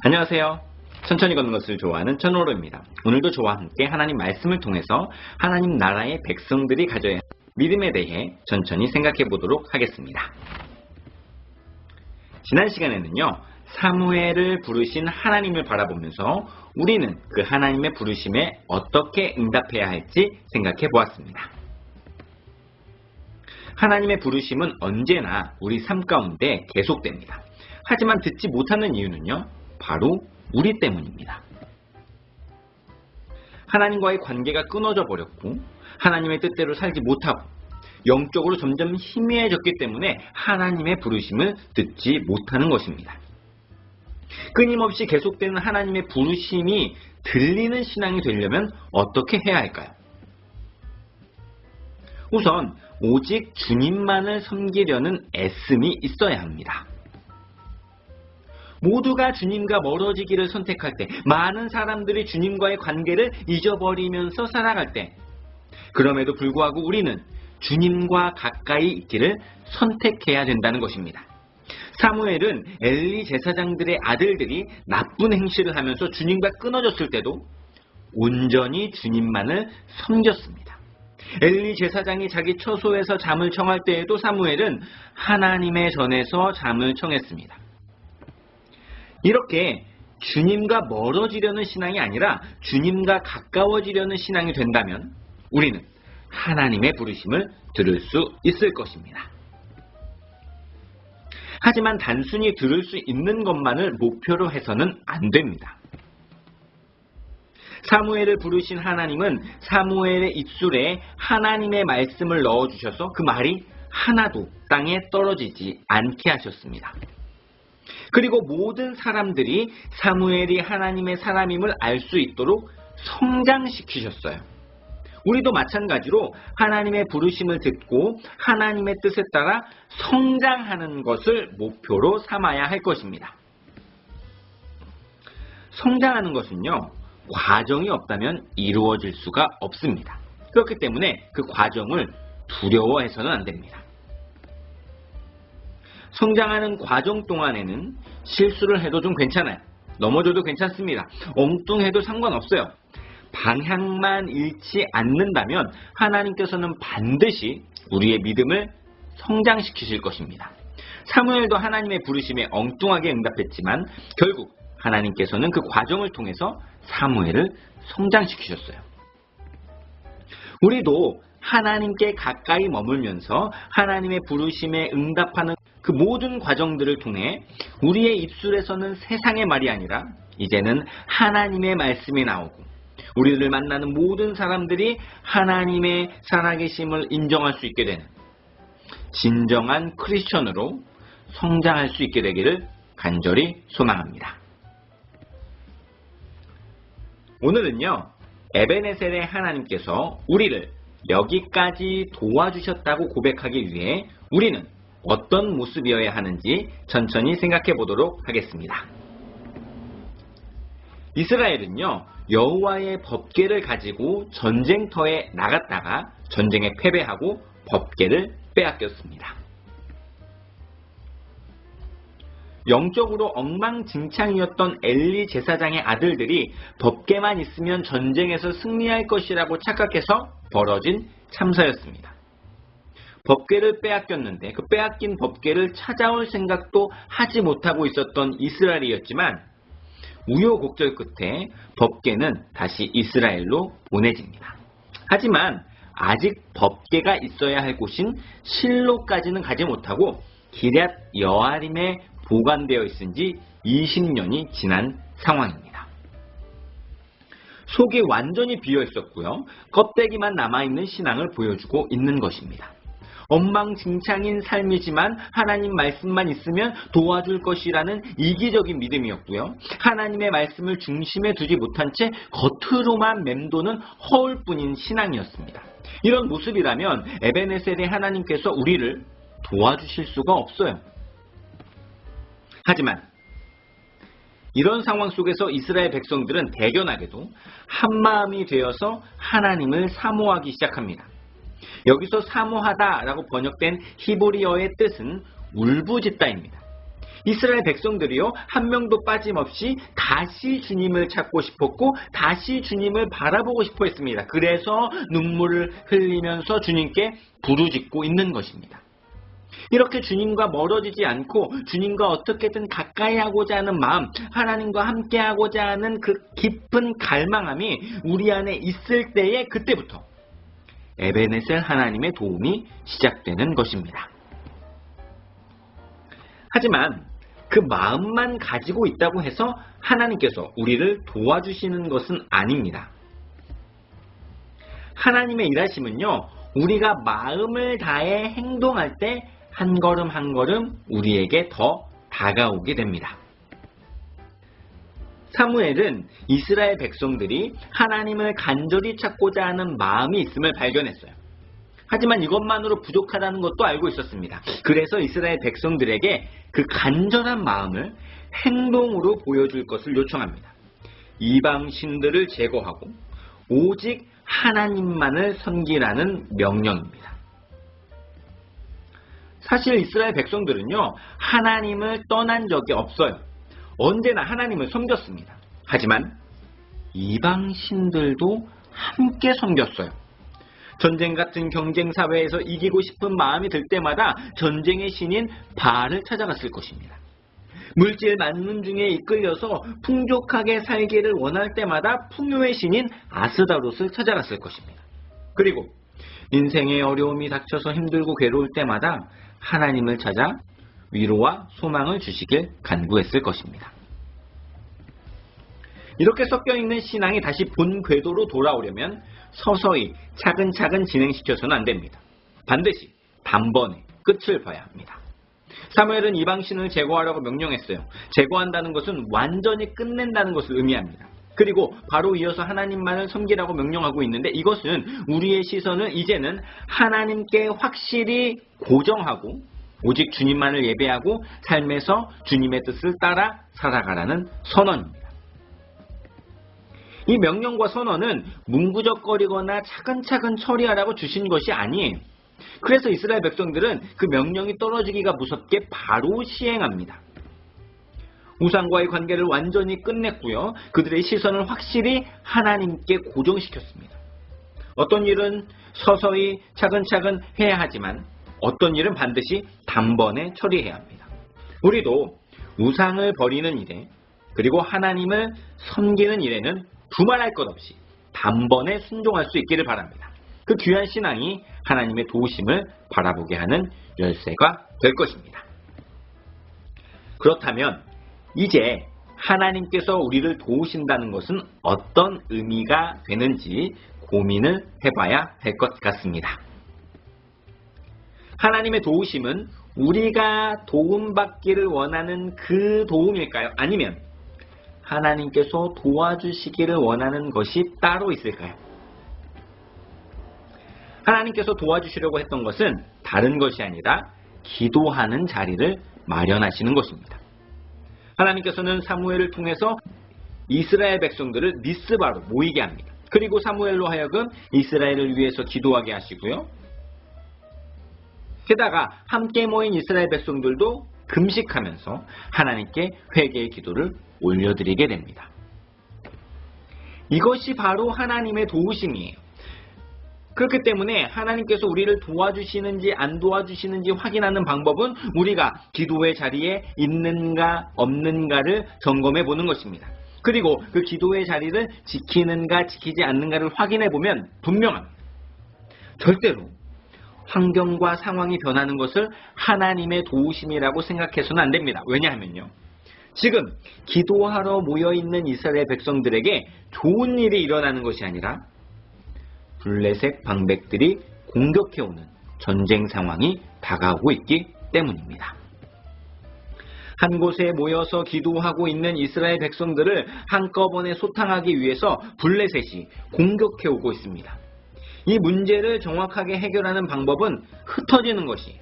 안녕하세요. 천천히 걷는 것을 좋아하는 천호로입니다. 오늘도 저와 함께 하나님 말씀을 통해서 하나님 나라의 백성들이 가져야 할 믿음에 대해 천천히 생각해 보도록 하겠습니다. 지난 시간에는요, 사무엘을 부르신 하나님을 바라보면서 우리는 그 하나님의 부르심에 어떻게 응답해야 할지 생각해 보았습니다. 하나님의 부르심은 언제나 우리 삶 가운데 계속됩니다. 하지만 듣지 못하는 이유는요, 바로 우리 때문입니다. 하나님과의 관계가 끊어져 버렸고 하나님의 뜻대로 살지 못하고 영적으로 점점 희미해졌기 때문에 하나님의 부르심을 듣지 못하는 것입니다. 끊임없이 계속되는 하나님의 부르심이 들리는 신앙이 되려면 어떻게 해야 할까요? 우선 오직 주님만을 섬기려는 애씀이 있어야 합니다. 모두가 주님과 멀어지기를 선택할 때, 많은 사람들이 주님과의 관계를 잊어버리면서 살아갈 때, 그럼에도 불구하고 우리는 주님과 가까이 있기를 선택해야 된다는 것입니다. 사무엘은 엘리 제사장들의 아들들이 나쁜 행실을 하면서 주님과 끊어졌을 때도 온전히 주님만을 섬겼습니다. 엘리 제사장이 자기 처소에서 잠을 청할 때에도 사무엘은 하나님의 전에서 잠을 청했습니다. 이렇게 주님과 멀어지려는 신앙이 아니라 주님과 가까워지려는 신앙이 된다면 우리는 하나님의 부르심을 들을 수 있을 것입니다. 하지만 단순히 들을 수 있는 것만을 목표로 해서는 안 됩니다. 사무엘을 부르신 하나님은 사무엘의 입술에 하나님의 말씀을 넣어주셔서 그 말이 하나도 땅에 떨어지지 않게 하셨습니다. 그리고 모든 사람들이 사무엘이 하나님의 사람임을 알 수 있도록 성장시키셨어요. 우리도 마찬가지로 하나님의 부르심을 듣고 하나님의 뜻에 따라 성장하는 것을 목표로 삼아야 할 것입니다. 성장하는 것은요, 과정이 없다면 이루어질 수가 없습니다. 그렇기 때문에 그 과정을 두려워해서는 안 됩니다. 성장하는 과정 동안에는 실수를 해도 좀 괜찮아요. 넘어져도 괜찮습니다. 엉뚱해도 상관없어요. 방향만 잃지 않는다면 하나님께서는 반드시 우리의 믿음을 성장시키실 것입니다. 사무엘도 하나님의 부르심에 엉뚱하게 응답했지만 결국 하나님께서는 그 과정을 통해서 사무엘을 성장시키셨어요. 우리도 하나님께 가까이 머물면서 하나님의 부르심에 응답하는 그 모든 과정들을 통해 우리의 입술에서는 세상의 말이 아니라 이제는 하나님의 말씀이 나오고 우리를 만나는 모든 사람들이 하나님의 살아계심을 인정할 수 있게 되는 진정한 크리스천으로 성장할 수 있게 되기를 간절히 소망합니다. 오늘은요, 에베네셀의 하나님께서 우리를 여기까지 도와주셨다고 고백하기 위해 우리는 어떤 모습이어야 하는지 천천히 생각해 보도록 하겠습니다. 이스라엘은요, 여호와의 법궤를 가지고 전쟁터에 나갔다가 전쟁에 패배하고 법궤를 빼앗겼습니다. 영적으로 엉망진창이었던 엘리 제사장의 아들들이 법궤만 있으면 전쟁에서 승리할 것이라고 착각해서 벌어진 참사였습니다. 법궤를 빼앗겼는데 그 빼앗긴 법궤를 찾아올 생각도 하지 못하고 있었던 이스라엘이었지만 우여곡절 끝에 법궤는 다시 이스라엘로 보내집니다. 하지만 아직 법궤가 있어야 할 곳인 실로까지는 가지 못하고 기럇 여아림에 보관되어 있은 지 20년이 지난 상황입니다. 속이 완전히 비어 있었고요. 껍데기만 남아있는 신앙을 보여주고 있는 것입니다. 엉망진창인 삶이지만 하나님 말씀만 있으면 도와줄 것이라는 이기적인 믿음이었고요. 하나님의 말씀을 중심에 두지 못한 채 겉으로만 맴도는 허울뿐인 신앙이었습니다. 이런 모습이라면 에베네셀의 하나님께서 우리를 도와주실 수가 없어요. 하지만 이런 상황 속에서 이스라엘 백성들은 대견하게도 한마음이 되어서 하나님을 사모하기 시작합니다. 여기서 사모하다라고 번역된 히브리어의 뜻은 울부짖다입니다. 이스라엘 백성들이요, 한 명도 빠짐없이 다시 주님을 찾고 싶었고 다시 주님을 바라보고 싶어 했습니다. 그래서 눈물을 흘리면서 주님께 부르짖고 있는 것입니다. 이렇게 주님과 멀어지지 않고 주님과 어떻게든 가까이 하고자 하는 마음, 하나님과 함께 하고자 하는 그 깊은 갈망함이 우리 안에 있을 때에 그때부터 에베네셀 하나님의 도움이 시작되는 것입니다. 하지만 그 마음만 가지고 있다고 해서 하나님께서 우리를 도와주시는 것은 아닙니다. 하나님의 일하심은요, 우리가 마음을 다해 행동할 때 한 걸음 한 걸음 우리에게 더 다가오게 됩니다. 사무엘은 이스라엘 백성들이 하나님을 간절히 찾고자 하는 마음이 있음을 발견했어요. 하지만 이것만으로 부족하다는 것도 알고 있었습니다. 그래서 이스라엘 백성들에게 그 간절한 마음을 행동으로 보여줄 것을 요청합니다. 이방 신들을 제거하고 오직 하나님만을 섬기라는 명령입니다. 사실 이스라엘 백성들은요, 하나님을 떠난 적이 없어요. 언제나 하나님을 섬겼습니다. 하지만 이방 신들도 함께 섬겼어요. 전쟁 같은 경쟁 사회에서 이기고 싶은 마음이 들 때마다 전쟁의 신인 바알을 찾아갔을 것입니다. 물질 만능 중에 이끌려서 풍족하게 살기를 원할 때마다 풍요의 신인 아스다롯을 찾아갔을 것입니다. 그리고 인생의 어려움이 닥쳐서 힘들고 괴로울 때마다 하나님을 찾아 위로와 소망을 주시길 간구했을 것입니다. 이렇게 섞여있는 신앙이 다시 본 궤도로 돌아오려면 서서히 차근차근 진행시켜서는 안 됩니다. 반드시 단번에 끝을 봐야 합니다. 사무엘은 이방신을 제거하라고 명령했어요. 제거한다는 것은 완전히 끝낸다는 것을 의미합니다. 그리고 바로 이어서 하나님만을 섬기라고 명령하고 있는데, 이것은 우리의 시선을 이제는 하나님께 확실히 고정하고 오직 주님만을 예배하고 삶에서 주님의 뜻을 따라 살아가라는 선언입니다. 이 명령과 선언은 문구적거리거나 차근차근 처리하라고 주신 것이 아니에요. 그래서 이스라엘 백성들은 그 명령이 떨어지기가 무섭게 바로 시행합니다. 우상과의 관계를 완전히 끝냈고요. 그들의 시선을 확실히 하나님께 고정시켰습니다. 어떤 일은 서서히 차근차근 해야 하지만 어떤 일은 반드시 단번에 처리해야 합니다. 우리도 우상을 버리는 일에 그리고 하나님을 섬기는 일에는 두말할 것 없이 단번에 순종할 수 있기를 바랍니다. 그 귀한 신앙이 하나님의 도우심을 바라보게 하는 열쇠가 될 것입니다. 그렇다면 이제 하나님께서 우리를 도우신다는 것은 어떤 의미가 되는지 고민을 해봐야 할 것 같습니다. 하나님의 도우심은 우리가 도움받기를 원하는 그 도움일까요? 아니면 하나님께서 도와주시기를 원하는 것이 따로 있을까요? 하나님께서 도와주시려고 했던 것은 다른 것이 아니라 기도하는 자리를 마련하시는 것입니다. 하나님께서는 사무엘을 통해서 이스라엘 백성들을 미스바로 모이게 합니다. 그리고 사무엘로 하여금 이스라엘을 위해서 기도하게 하시고요. 게다가 함께 모인 이스라엘 백성들도 금식하면서 하나님께 회개의 기도를 올려드리게 됩니다. 이것이 바로 하나님의 도우심이에요. 그렇기 때문에 하나님께서 우리를 도와주시는지 안 도와주시는지 확인하는 방법은 우리가 기도의 자리에 있는가 없는가를 점검해 보는 것입니다. 그리고 그 기도의 자리를 지키는가 지키지 않는가를 확인해 보면 분명합니다. 절대로 환경과 상황이 변하는 것을 하나님의 도우심이라고 생각해서는 안 됩니다. 왜냐하면요, 지금 기도하러 모여있는 이스라엘 백성들에게 좋은 일이 일어나는 것이 아니라 블레셋 방백들이 공격해오는 전쟁 상황이 다가오고 있기 때문입니다. 한 곳에 모여서 기도하고 있는 이스라엘 백성들을 한꺼번에 소탕하기 위해서 블레셋이 공격해오고 있습니다. 이 문제를 정확하게 해결하는 방법은 흩어지는 것이에요.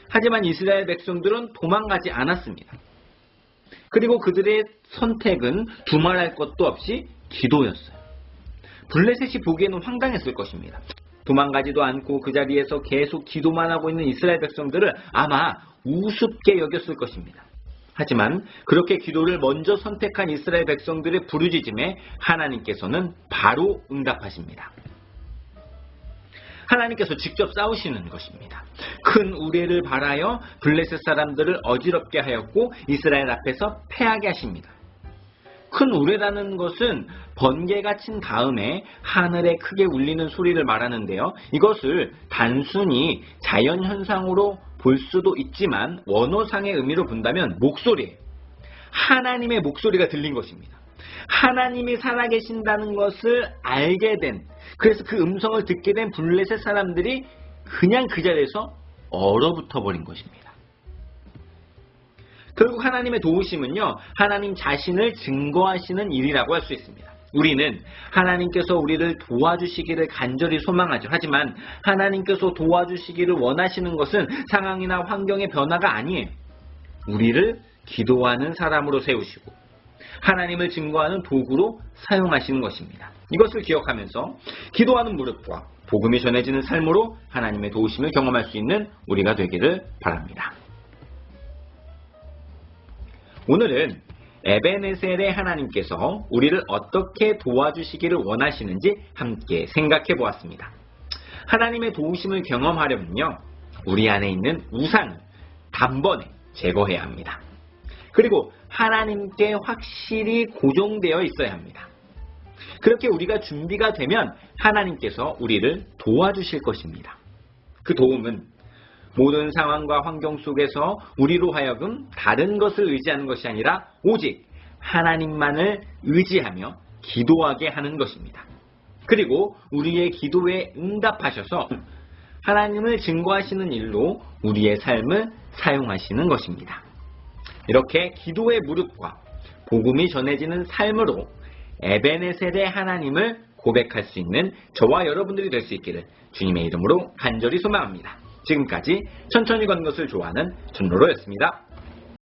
하지만 이스라엘 백성들은 도망가지 않았습니다. 그리고 그들의 선택은 두말할 것도 없이 기도였어요. 블레셋이 보기에는 황당했을 것입니다. 도망가지도 않고 그 자리에서 계속 기도만 하고 있는 이스라엘 백성들을 아마 우습게 여겼을 것입니다. 하지만 그렇게 기도를 먼저 선택한 이스라엘 백성들의 부르짖음에 하나님께서는 바로 응답하십니다. 하나님께서 직접 싸우시는 것입니다. 큰 우레를 발하여 블레셋 사람들을 어지럽게 하였고 이스라엘 앞에서 패하게 하십니다. 큰 우레라는 것은 번개가 친 다음에 하늘에 크게 울리는 소리를 말하는데요. 이것을 단순히 자연현상으로 볼 수도 있지만 원어상의 의미로 본다면 목소리예요. 하나님의 목소리가 들린 것입니다. 하나님이 살아계신다는 것을 알게 된, 그래서 그 음성을 듣게 된 블레셋 사람들이 그냥 그 자리에서 얼어붙어 버린 것입니다. 결국 하나님의 도우심은요, 하나님 자신을 증거하시는 일이라고 할 수 있습니다. 우리는 하나님께서 우리를 도와주시기를 간절히 소망하죠. 하지만 하나님께서 도와주시기를 원하시는 것은 상황이나 환경의 변화가 아니에요. 우리를 기도하는 사람으로 세우시고 하나님을 증거하는 도구로 사용하시는 것입니다. 이것을 기억하면서 기도하는 무릎과 복음이 전해지는 삶으로 하나님의 도우심을 경험할 수 있는 우리가 되기를 바랍니다. 오늘은 에베네셀의 하나님께서 우리를 어떻게 도와주시기를 원하시는지 함께 생각해 보았습니다. 하나님의 도우심을 경험하려면요, 우리 안에 있는 우상을 단번에 제거해야 합니다. 그리고 하나님께 확실히 고정되어 있어야 합니다. 그렇게 우리가 준비가 되면 하나님께서 우리를 도와주실 것입니다. 그 도움은 모든 상황과 환경 속에서 우리로 하여금 다른 것을 의지하는 것이 아니라 오직 하나님만을 의지하며 기도하게 하는 것입니다. 그리고 우리의 기도에 응답하셔서 하나님을 증거하시는 일로 우리의 삶을 사용하시는 것입니다. 이렇게 기도의 무릎과 복음이 전해지는 삶으로 에베네셀의 하나님을 고백할 수 있는 저와 여러분들이 될 수 있기를 주님의 이름으로 간절히 소망합니다. 지금까지 천천히 걷는 것을 좋아하는 전로로였습니다.